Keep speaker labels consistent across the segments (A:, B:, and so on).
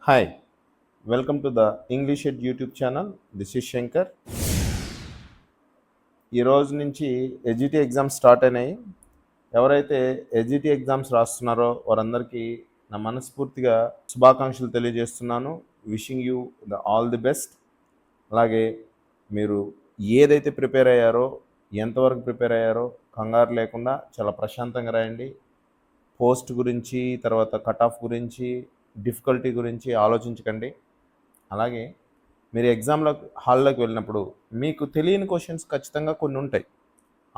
A: Hi, welcome to the English Ed YouTube channel. This is Shankar. ఈ రోజు నుంచి SGT exams start అయినాయి. ఎవరైతే ఎస్జిటి ఎగ్జామ్స్ రాస్తున్నారో వారందరికీ నా మనస్ఫూర్తిగా శుభాకాంక్షలు తెలియజేస్తున్నాను. Wishing you all the best. అలాగే మీరు ఏదైతే ప్రిపేర్ అయ్యారో, ఎంతవరకు ప్రిపేర్ అయ్యారో కంగారు లేకుండా చాలా ప్రశాంతంగా రాయండి. పోస్ట్ గురించి, తర్వాత కట్ ఆఫ్ గురించి, డిఫికల్టీ గురించి ఆలోచించకండి. అలాగే మీరు ఎగ్జామ్లో హాల్లోకి వెళ్ళినప్పుడు మీకు తెలియని క్వశ్చన్స్ ఖచ్చితంగా కొన్ని ఉంటాయి,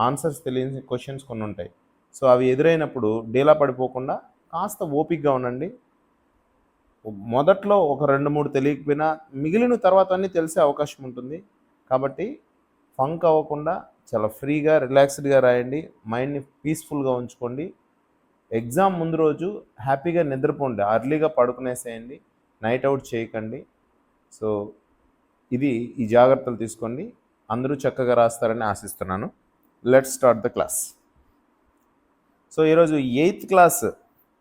A: ఆన్సర్స్ తెలియని క్వశ్చన్స్ కొన్ని ఉంటాయి. సో అవి ఎదురైనప్పుడు డీలా పడిపోకుండా కాస్త ఓపిక్గా ఉండండి. మొదట్లో ఒక 2-3 తెలియకపోయినా మిగిలిన తర్వాత అన్నీ తెలిసే అవకాశం ఉంటుంది. కాబట్టి ఫంక్ అవ్వకుండా చాలా ఫ్రీగా రిలాక్స్డ్గా రాయండి. మైండ్ని పీస్ఫుల్గా ఉంచుకోండి. ఎగ్జామ్ ముందు రోజు హ్యాపీగా నిద్రపోండి, అర్లీగా పడుకునేసేయండి, నైట్ అవుట్ చేయకండి. సో ఈ జాగ్రత్తలు తీసుకోండి. అందరూ చక్కగా రాస్తారని ఆశిస్తున్నాను. Let's start the class. So ఈరోజు 8th class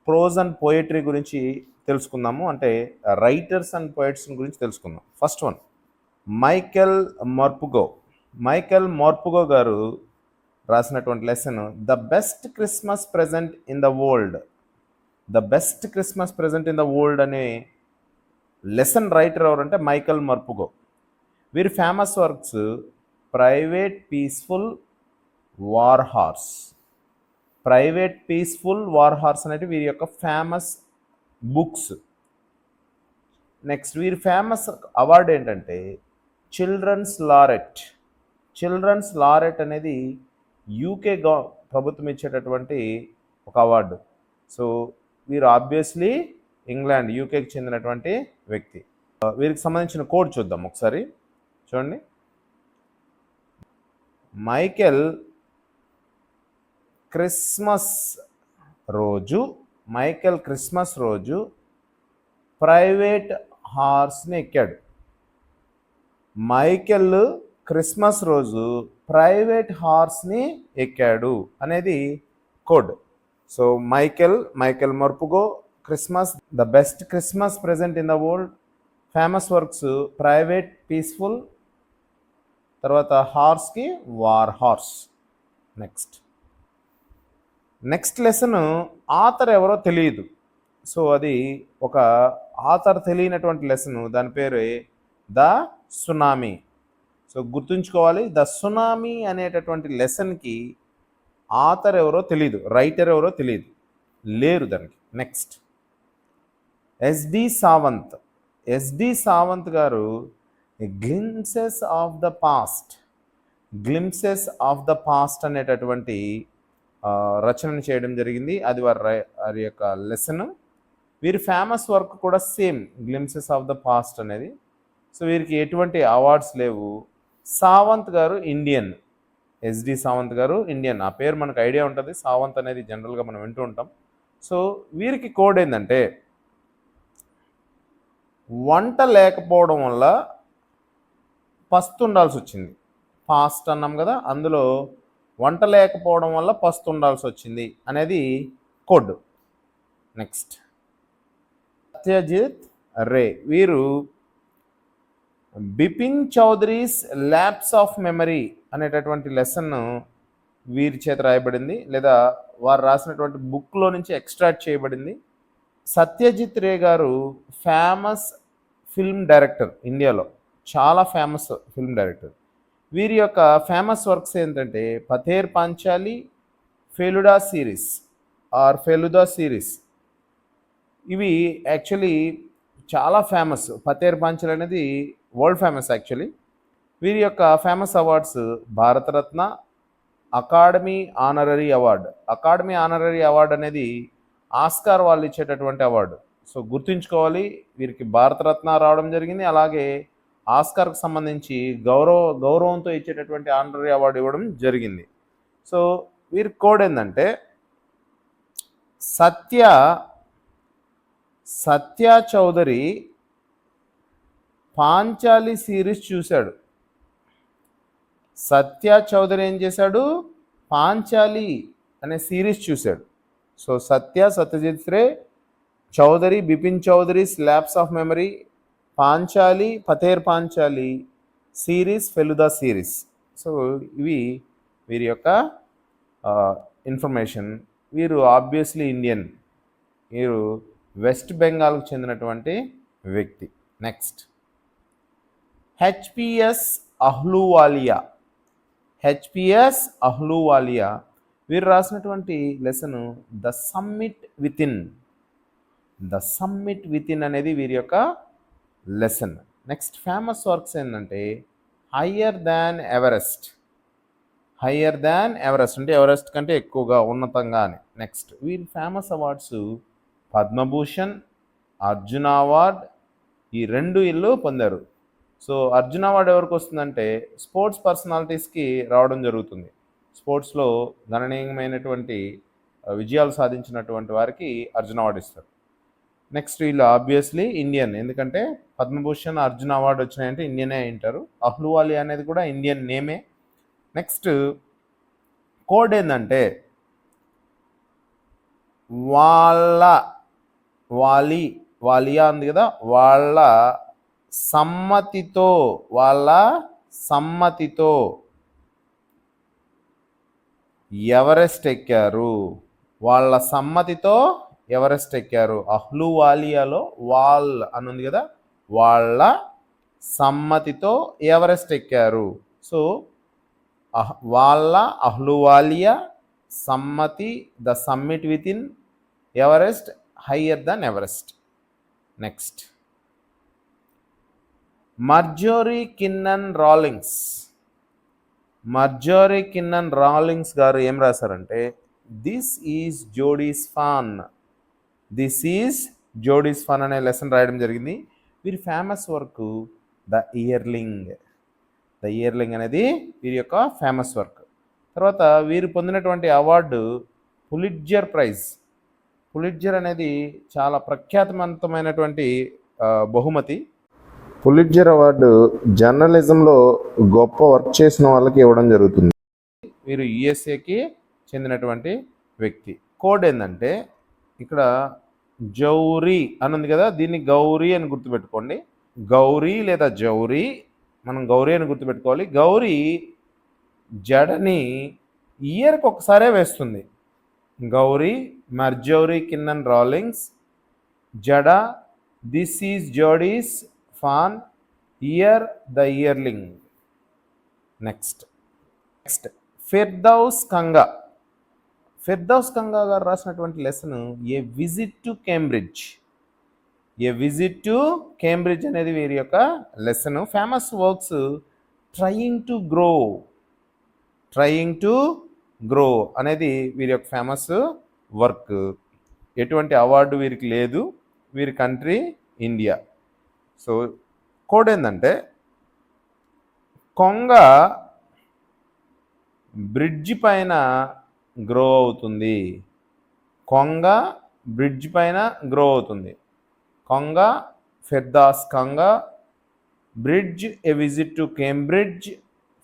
A: prose and poetry గురించి తెలుసుకుందాము. అంటే రైటర్స్ అండ్ పోయిట్స్ గురించి తెలుసుకుందాం. ఫస్ట్ వన్, మైకెల్ మార్పుగో గారు రాసినటువంటి lesson the best Christmas present in the world అనే లెసన్ రైటర్ ఎవరంటే మైకెల్ మార్పుగో. వీరి famous works private peaceful war horse అనేవి వీరి యొక్క ఫేమస్ బుక్స్. నెక్స్ట్ వీరి ఫేమస్ అవార్డు ఏంటంటే చిల్డ్రన్స్ లారెట్ అనేది యూకే ప్రభుత్వం ఇచ్చేటటువంటి ఒక అవార్డు. సో వీరు ఆబ్వియస్లీ ఇంగ్లాండ్, యూకేకి చెందినటువంటి వ్యక్తి. వీరికి సంబంధించిన కోడ్ చూద్దాం ఒకసారి. చూడండి, మైకెల్ క్రిస్మస్ రోజు ప్రైవేట్ హార్స్ని ఎక్కాడు. మైకెల్ క్రిస్మస్ రోజు ప్రైవేట్ హార్స్ని ఎక్కాడు అనేది code. So Michael Morpurgo, Christmas the best Christmas present in the world, famous works private peaceful, తర్వాత హార్స్కి war horse. Next lesson author ఎవరో తెలియదు. సో అది ఒక ఆథర్ తెలియనటువంటి లెసన్, దాని పేరు ద సునామీ. సో గుర్తుంచుకోవాలి, ద సునామీ అనేటటువంటి లెసన్కి ఆథర్ ఎవరో తెలియదు, రైటర్ ఎవరో తెలియదు, లేరు దానికి. నెక్స్ట్ ఎస్డి సావంత్ గారు గ్లిమ్సెస్ ఆఫ్ ద పాస్ట్ అనేటటువంటి రచనను చేయడం జరిగింది. అది వారి యొక్క లెసన్. వీరి ఫేమస్ వర్క్ కూడా same, glimpses of the past అనేది. సో వీరికి ఎటువంటి అవార్డ్స్ లేవు. సావంత్ గారు ఇండియన్, ఎస్డి సావంత్ గారు ఇండియన్. ఆ పేరు మనకు ఐడియా ఉంటుంది, సావంత్ అనేది జనరల్గా మనం వింటూ ఉంటాం. సో వీరికి కోడ్ ఏంటంటే వంట లేకపోవడం వల్ల పస్తుండాల్సి వచ్చింది. పాస్ట్ అన్నాం కదా, అందులో వంట లేకపోవడం వల్ల పస్తుండాల్సి వచ్చింది అనేది కోడ్. నెక్స్ట్ సత్యజిత్ రే, వీరు Bipin Chaudhuri's lapse of memory అనేటటువంటి లెసన్ వీరి చేత రాయబడింది, లేదా వారు రాసినటువంటి బుక్లో నుంచి ఎక్స్ట్రాక్ట్ చేయబడింది. సత్యజిత్ రే గారు ఫేమస్ ఫిల్మ్ డైరెక్టర్, ఇండియాలో చాలా ఫేమస్ ఫిల్మ్ డైరెక్టర్. వీరి యొక్క ఫేమస్ వర్క్స్ ఏంటంటే పథేర్ పాంచాలి, ఫెలుదా సిరీస్. ఇవి యాక్చువల్లీ చాలా ఫేమస్. పథేర్ పాంచాలి అనేది వరల్డ్ ఫేమస్ యాక్చువల్లీ. వీరి యొక్క famous awards Bharat Ratna, academy honorary award అనేది ఆస్కార్ వాళ్ళు ఇచ్చేటటువంటి అవార్డు. సో గుర్తుంచుకోవాలి, వీరికి భారతరత్న రావడం జరిగింది, అలాగే ఆస్కార్కి సంబంధించి గౌరవంతో ఇచ్చేటటువంటి ఆనరరీ అవార్డు ఇవ్వడం జరిగింది. సో వీరి కోడ్ ఏంటంటే సత్య చౌదరి పాంచాలి సిరీస్ చూశాడు. సత్య చౌదరి ఏం చేశాడు? పాంచాలి అనే సిరీస్ చూశాడు. So Satyajit Ray Chaudhuri, Bipin Chaudhuri, lapse of memory, Panchali, Pather Panchali series, Feluda series. So ఇవి వీరి యొక్క ఇన్ఫర్మేషన్. వీరు ఆబ్వియస్లీ ఇండియన్, వీరు వెస్ట్ బెంగాల్కు చెందినటువంటి వ్యక్తి. Next HPS Ahluwalia. HPS Ahluwalia వీరు రాసినటువంటి lesson the summit within. The summit within అనేది వీరి యొక్క లెసన్. నెక్స్ట్ ఫేమస్ వర్క్స్ ఏంటంటే higher than Everest. Higher than Everest అంటే ఎవరెస్ట్ కంటే ఎక్కువగా, ఉన్నతంగా అని. నెక్స్ట్ వీరి famous awards Padma Bhushan, Arjuna award, ఈ రెండు వీళ్ళు పొందారు. సో అర్జున అవార్డు ఎవరికి వస్తుందంటే స్పోర్ట్స్ పర్సనాలిటీస్కి రావడం జరుగుతుంది. స్పోర్ట్స్లో గణనీయమైనటువంటి విజయాలు సాధించినటువంటి వారికి అర్జున అవార్డు ఇస్తారు. నెక్స్ట్ వీళ్ళు ఆబ్వియస్లీ ఇండియన్, ఎందుకంటే పద్మభూషణ్, అర్జున అవార్డు వచ్చినాయంటే ఇండియనే అయింటారు. అహ్లూవాలియా అనేది కూడా ఇండియన్ నేమే. నెక్స్ట్ కోడ్ ఏంటంటే వాలియా ఉంది కదా, వాళ్ళ సమ్మతితో ఎవరెస్ట్ ఎక్కారు. వాళ్ళ సమ్మతితో ఎవరెస్ట్ ఎక్కారు. అహ్లూవాలియాలో వాల్ అని ఉంది కదా, వాళ్ళ సమ్మతితో ఎవరెస్ట్ ఎక్కారు. సో వాళ్ళ, అహ్లూవాలియా, సమ్మతి, the summit within, Everest, higher than Everest. Next Marjorie Kinnan Rawlings. Marjorie Kinnan Rawlings గారు ఏం రాశారంటే this is Jody's fawn. This is Jody's fawn అనే లెసన్ రాయడం జరిగింది. వీరి famous work the yearling. The yearling అనేది వీరి యొక్క ఫేమస్ వర్క్. తర్వాత వీరు పొందినటువంటి అవార్డు పులిట్జర్ ప్రైజ్. పులిట్జర్ అనేది చాలా ప్రఖ్యాతవంతమైనటువంటి బహుమతి. పులిట్జర్ అవార్డు జర్నలిజంలో గొప్ప వర్క్ చేసిన వాళ్ళకి ఇవ్వడం జరుగుతుంది. వీరు యుఎస్ఏకి చెందినటువంటి వ్యక్తి. కోడ్ ఏంటంటే ఇక్కడ జౌరీ అని ఉంది కదా, దీన్ని గౌరీ అని గుర్తుపెట్టుకోండి. గౌరీ లేదా జౌరీ, మనం గౌరీ అని గుర్తుపెట్టుకోవాలి. గౌరీ జడని ఇయర్కి ఒకసారే వేస్తుంది. గౌరీ, మార్జోరీ కిన్నన్ రాలింగ్స్, జడ, this is Jody's fawn, year, the yearling. Next Firdaus Kanga. Firdaus Kanga గారు రాసినటువంటి lesson a visit to Cambridge. A visit to Cambridge అనేది వీరి యొక్క lesson. Famous works trying to grow అనేది వీరి యొక్క ఫేమస్ వర్క్. ఎటువంటి అవార్డు వీరికి లేదు. వీరి కంట్రీ ఇండియా. సో కోడ్ ఏంటంటే కొంగ బ్రిడ్జ్ పైన గ్రో అవుతుంది. కొంగ బ్రిడ్జ్ పైన గ్రో అవుతుంది. కొంగ, Firdaus Kanga, bridge, a visit to Cambridge,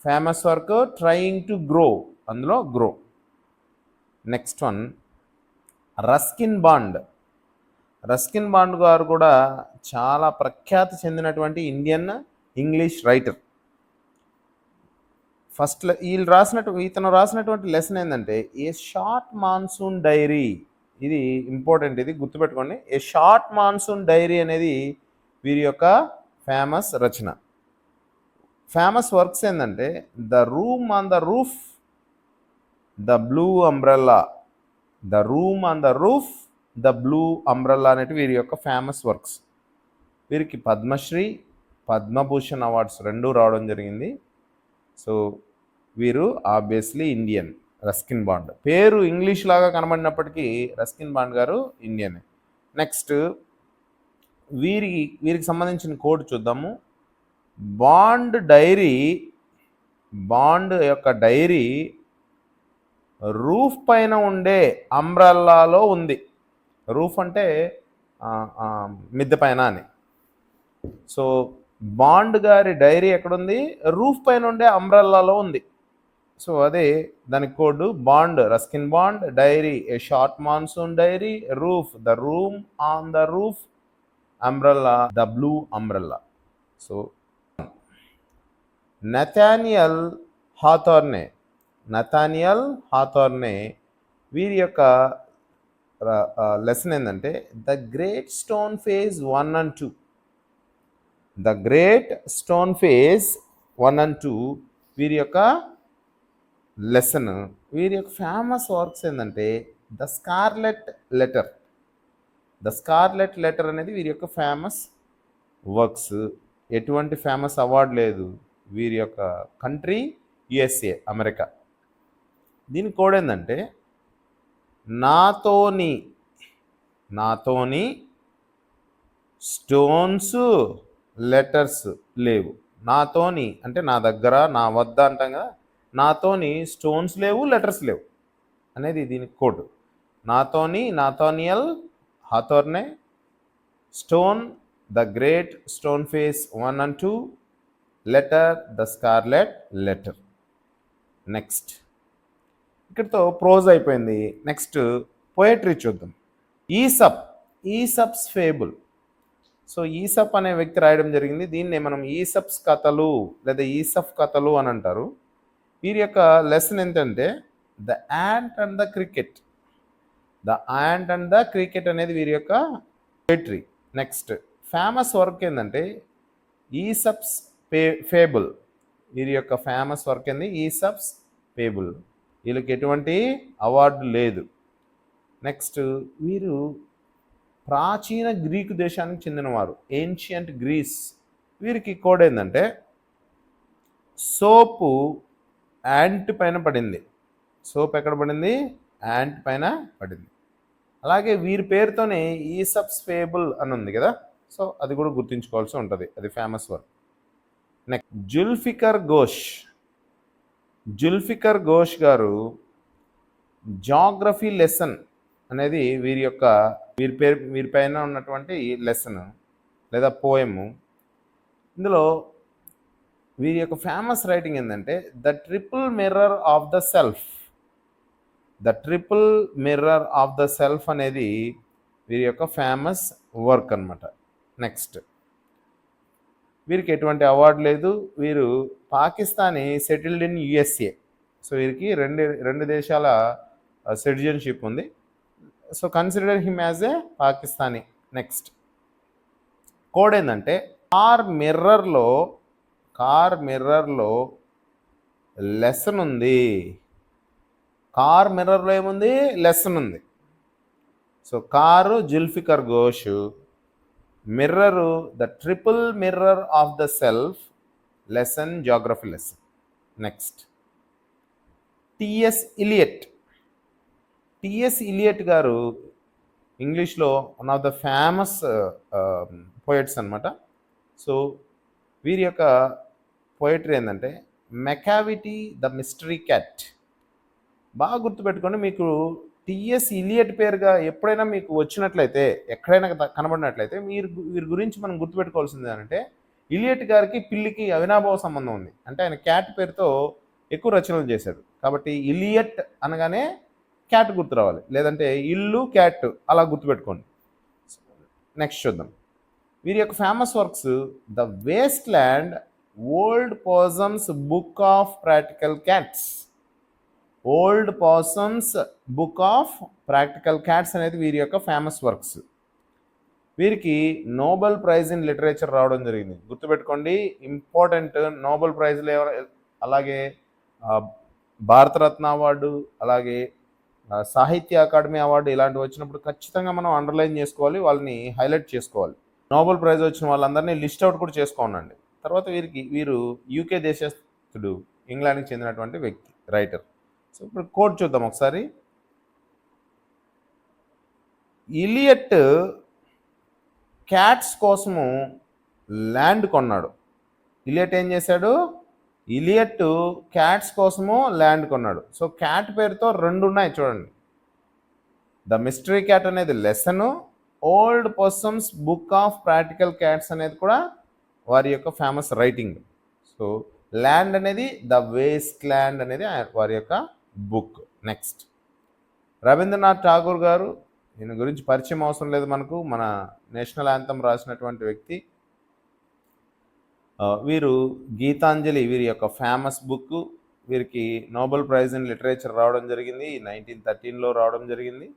A: famous work trying to grow, అందులో grow. Next one Ruskin Bond. Ruskin Bond గారు కూడా చాలా ప్రఖ్యాతి చెందినటువంటి ఇండియన్ ఇంగ్లీష్ రైటర్. ఫస్ట్ ఇతను రాసినటువంటి లెసన్ ఏంటంటే ఏ షార్ట్ మాన్సూన్ డైరీ. ఇది ఇంపార్టెంట్, ఇది గుర్తుపెట్టుకోండి. ఏ షార్ట్ మాన్సూన్ డైరీ అనేది వీరి యొక్క ఫేమస్ రచన. ఫేమస్ వర్క్స్ ఏంటంటే the room on the roof, the blue umbrella. The room on the roof, the blue umbrella అనేవి వీరి యొక్క ఫేమస్ వర్క్స్. వీరికి పద్మశ్రీ, పద్మభూషణ్ అవార్డ్స్ రెండూ రావడం జరిగింది. సో వీరు ఆబ్వియస్లీ ఇండియన్. రస్కిన్ బాండ్ పేరు ఇంగ్లీష్ లాగా కనబడినప్పటికీ రస్కిన్ బాండ్ గారు ఇండియన్. నెక్స్ట్ వీరికి సంబంధించిన కోడ్ చూద్దాము. బాండ్ యొక్క డైరీ రూఫ్ పైన ఉండే అంబ్రెల్లాలో ఉంది. రూఫ్ అంటే మిద్దె పైన అని. సో బాండ్ గారి డైరీ ఎక్కడుంది? రూఫ్ పైన ఉండే అంబ్రెల్లాలో ఉంది. సో అదే దానికి code Bond, Ruskin Bond, diary, a short monsoon diary, roof, the room on the roof, umbrella, the blue umbrella. So Nathaniel Hawthorne, Nathaniel Hawthorne వీరి యొక్క లెసన్ ఏంటంటే the great stone face 1 and 2. The great stone face 1 and 2 వీరి యొక్క lesson. వీరి యొక్క famous works ఏంటంటే the scarlet letter. The scarlet letter అనేది వీరి యొక్క ఫేమస్ వర్క్స్. ఎటువంటి ఫేమస్ అవార్డు లేదు. వీరి యొక్క కంట్రీ యుఎస్ఏ, అమెరికా. దీని కోడ్ ఏంటంటే నాతోని స్టోన్స్ లెటర్స్ లేవు. నాతోని అంటే నా దగ్గర, నా వద్ద అంటాం కదా, నాతోని స్టోన్స్ లేవు, లెటర్స్ లేవు అనేది దీనికి code. Nathaniel Hawthorne, stone, the great stone face 1 and 2, letter, the scarlet letter. Next ఇక్కడితో ప్రోజ్ అయిపోయింది. నెక్స్ట్ పోయట్రీ చూద్దాం. Aesop's fable. సో ఈసప్ అనే వ్యక్తి రాయడం జరిగింది. దీన్నే మనం ఈసప్స్ కథలు లేదా ఈసప్ కథలు అని అంటారు. వీరి యొక్క లెసన్ ఏంటంటే the ant and the cricket. The ant and the cricket అనేది వీరి యొక్క పోయట్రీ. నెక్స్ట్ ఫేమస్ వర్క్ ఏంటంటే ఈసప్స్ ఫేబుల్. వీరి యొక్క ఫేమస్ వర్క్ ఏంది ఈసప్స్ ఫేబుల్. వీళ్ళకి ఎటువంటి అవార్డు లేదు. నెక్స్ట్ వీరు ప్రాచీన గ్రీకు దేశానికి చెందినవారు, ఏన్షియంట్ గ్రీస్. వీరికి కోడ్ ఏంటంటే సోపు యాంట్ పైన పడింది. సోప్ ఎక్కడ పడింది? యాంట్ పైన పడింది. అలాగే వీరి పేరుతోనే ఈసప్స్ ఫేబుల్ అని ఉంది కదా, సో అది కూడా గుర్తుంచుకోవాల్సి ఉంటుంది. అది famous work. Next Zulfiqar Ghosh గారు జాగ్రఫీ లెసన్ అనేది వీరి పైన ఉన్నటువంటి లెసన్ లేదా పోయము. ఇందులో వీరి యొక్క ఫేమస్ రైటింగ్ ఏంటంటే the triple mirror of the self. The triple mirror of the self అనేది వీరి యొక్క ఫేమస్ వర్క్ అన్నమాట. నెక్స్ట్ వీరికి ఎటువంటి అవార్డు లేదు. వీరు Pakistani settled in USA. So వీరికి రెండు దేశాల సిటిజన్షిప్ ఉంది. So consider him as a Pakistani. Next code ఏంటంటే కార్ మిర్రర్లో లెసన్ ఉంది. కార్ మిర్రర్లో ఏముంది? లెసన్ ఉంది. So car Zulfiqar Ghosh, mirror the triple mirror of the self, lesson geography lesson. Next TS Elliot గారు ఇంగ్లీష్లో one of the famous poets అనమాట. So వీరి యొక్క పోయట్రీ ఏంటంటే మెకావిటీ ద మిస్టరీ క్యాట్. బాగా గుర్తుపెట్టుకోండి. మీకు టిఎస్ ఇలియట్ పేరుగా ఎప్పుడైనా మీకు వచ్చినట్లయితే, ఎక్కడైనా కనబడినట్లయితే వీరి గురించి మనం గుర్తుపెట్టుకోవాల్సింది ఏంటంటే ఇలియట్ గారికి పిల్లికి అవినాభావ సంబంధం ఉంది. అంటే ఆయన క్యాట్ పేరుతో ఎక్కువ రచనలు చేశాడు. కాబట్టి ఇలియట్ అనగానే క్యాట్ గుర్తు రావాలి, లేదంటే ఇల్లు క్యాట్ అలా గుర్తుపెట్టుకోండి. నెక్స్ట్ చూద్దాం. వీరి యొక్క famous works the waste land, old possum's book of practical cats. Old possum's book of practical cats అనేది వీరి యొక్క ఫేమస్ వర్క్స్. వీరికి నోబెల్ ప్రైజ్ ఇన్ లిటరేచర్ రావడం జరిగింది. గుర్తుపెట్టుకోండి, ఇంపార్టెంట్. నోబెల్ ప్రైజ్లు అలాగే భారతరత్న అవార్డు, అలాగే సాహిత్య అకాడమీ అవార్డు ఇలాంటివి వచ్చినప్పుడు ఖచ్చితంగా మనం అండర్లైన్ చేసుకోవాలి, వాళ్ళని హైలైట్ చేసుకోవాలి. నోబెల్ ప్రైజ్ వచ్చిన వాళ్ళందరినీ లిస్ట్ అవుట్ కూడా చేసుకోండి. తర్వాత వీరు యూకే దేశస్థుడు, ఇంగ్లాండ్కి చెందినటువంటి వ్యక్తి, రైటర్. సో ఇప్పుడు కోడ్ చూద్దాం ఒకసారి. ఇలియట్ క్యాట్స్ కోసము ల్యాండ్ కొన్నాడు. ఇలియట్ ఏం చేశాడు? ఇలియట్ క్యాట్స్ కోసము ల్యాండ్ కొన్నాడు. సో క్యాట్ పేరుతో రెండు ఉన్నాయి చూడండి. ద మిస్టరీ క్యాట్ అనేది lesson, old persons book of practical cats అనేది కూడా వారి యొక్క ఫేమస్ రైటింగ్. సో ల్యాండ్ అనేది ద వేస్ట్ ల్యాండ్ అనేది వారి యొక్క బుక్. నెక్స్ట్ రవీంద్రనాథ్ ఠాగూర్ గారు, ఈయన గురించి పరిచయం అవసరం లేదు మనకు, మన నేషనల్ యాంథమ్ రాసినటువంటి వ్యక్తి. వీరు గీతాంజలి వీరి యొక్క ఫేమస్ బుక్. వీరికి నోబెల్ ప్రైజ్ ఇన్ లిటరేచర్ రావడం జరిగింది, 1913లో రావడం జరిగింది.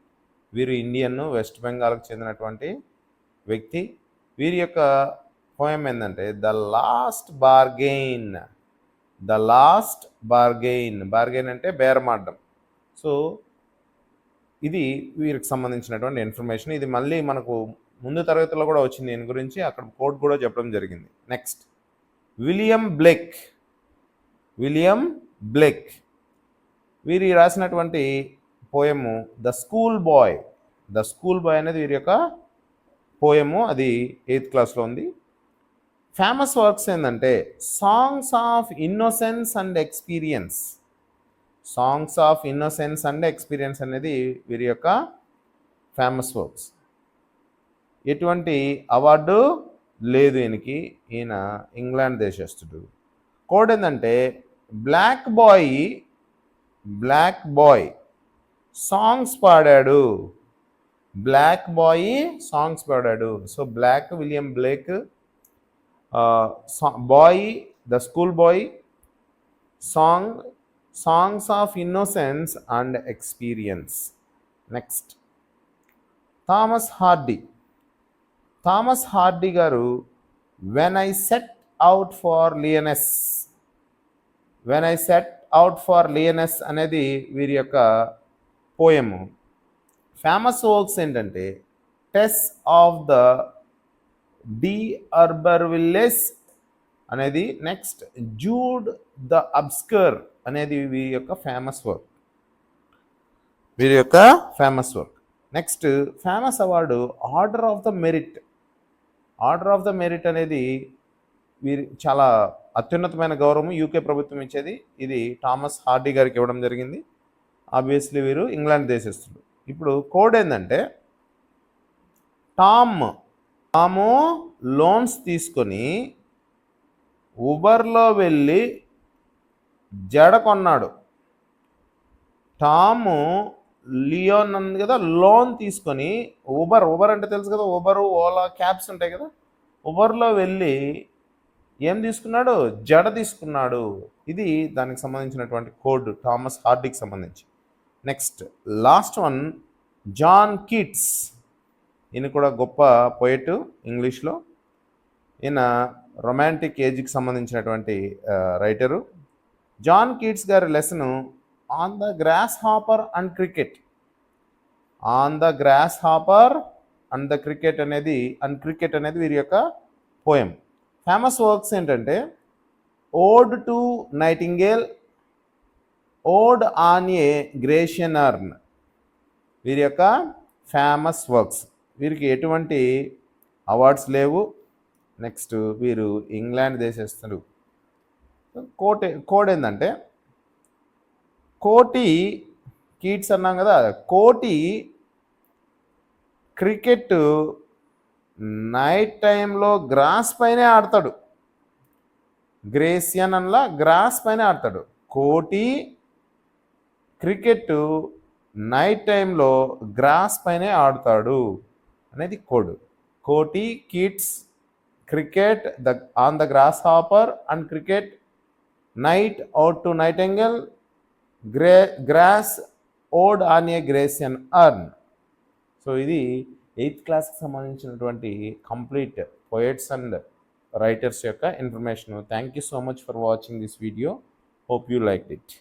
A: వీరు ఇండియన్, వెస్ట్ బెంగాల్కి చెందినటువంటి వ్యక్తి. వీరి యొక్క పోయం ఏంటంటే the last bargain. The last bargain, bargain అంటే బేరమాడడం. సో ఇది వీరికి సంబంధించినటువంటి ఇన్ఫర్మేషన్. ఇది మళ్ళీ మనకు ముందు తరగతిలో కూడా వచ్చింది దీని గురించి, అక్కడ కోడ్ కూడా చెప్పడం జరిగింది. Next William Blake. William Blake వీరి రాసినటువంటి poem the school boy. The school boy అనేది వీరి యొక్క పోయము, అది 8th క్లాస్లో ఉంది. ఫేమస్ వర్క్స్ ఏంటంటే songs of innocence and experience. Songs of innocence and experience అనేది వీరి యొక్క ఫేమస్ వర్క్స్. ఎటువంటి అవార్డు లేదు ఈయనకి, ఈయన ఇంగ్లాండ్ దేశస్థుడు. కోడ్ ఏంటంటే black boy. Black boy songs పాడాడు. బ్లాక్ బాయ్ సాంగ్స్ పాడాడు. So black William Blake, boy the school boy, songs of innocence and experience. Next Thomas Hardy. Thomas Hardy గారు when I set out for Lyonnesse. When I set out for Lyonnesse అనేది వీరి యొక్క పోయము. Famous works ఏంటంటే Tess of the d'Urbervilles అనేది. Next Jude the అబ్స్కర్ అనేది వీరి యొక్క ఫేమస్ వర్క్. వీరి యొక్క famous work. Next famous award order of the merit. Order of the merit అనేది వీరి చాలా అత్యున్నతమైన గౌరవం, యూకే ప్రభుత్వం ఇచ్చేది. ఇది థామస్ హార్డీ గారికి ఇవ్వడం జరిగింది. ఆబ్వియస్లీ వీరు ఇంగ్లాండ్ దేశస్తుడు. ఇప్పుడు కోడ్ ఏంటంటే టాము లోన్స్ తీసుకొని ఉబర్లో వెళ్ళి జడ కొన్నాడు. టాము లియోన్ ఉంది కదా, లోన్ తీసుకొని ఉబర్ అంటే తెలుసు కదా, ఉబరు ఓలా క్యాబ్స్ ఉంటాయి కదా, ఉబర్లో వెళ్ళి ఏం తీసుకున్నాడు, జడ తీసుకున్నాడు. ఇది దానికి సంబంధించినటువంటి కోడ్ థామస్ హార్డీకి సంబంధించి. Next last one John Keats. ఈయన కూడా గొప్ప పోయెట్ ఇంగ్లీష్లో. ఈయన రొమాంటిక్ ఏజ్కి సంబంధించినటువంటి రైటరు. జాన్ కీట్స్ గారి lesson on the grasshopper and cricket. On the grasshopper and the cricket అనేది వీరి యొక్క పోయం. ఫేమస్ వర్క్స్ ఏంటంటే ode to nightingale, ode on a Grecian urn. వీరి యొక్క ఫేమస్ వర్క్స్. వీరికి ఎటువంటి అవార్డ్స్ లేవు. నెక్స్ట్ వీరు ఇంగ్లాండ్ దేశస్తుడు. కోడ్ ఏంటంటే కోటి కీట్స్ అన్నాం కదా, కోటి క్రికెట్ నైట్ టైంలో గ్రాస్ పైనే ఆడతాడు. గ్రేసియన్ అన్లా గ్రాస్ పైన ఆడతాడు. కోటి క్రికెట్ నైట్ టైంలో గ్రాస్ పైనే ఆడుతాడు అనేది కోడ్. కోటి Keats cricket on the grasshopper and cricket night out to nightingale, grass ode on a Grecian urn. So ఇది 8th క్లాస్కి సంబంధించినటువంటి కంప్లీట్ పోయెట్స్ అండ్ రైటర్స్ యొక్క information. Thank you so much for watching this video. Hope you liked it.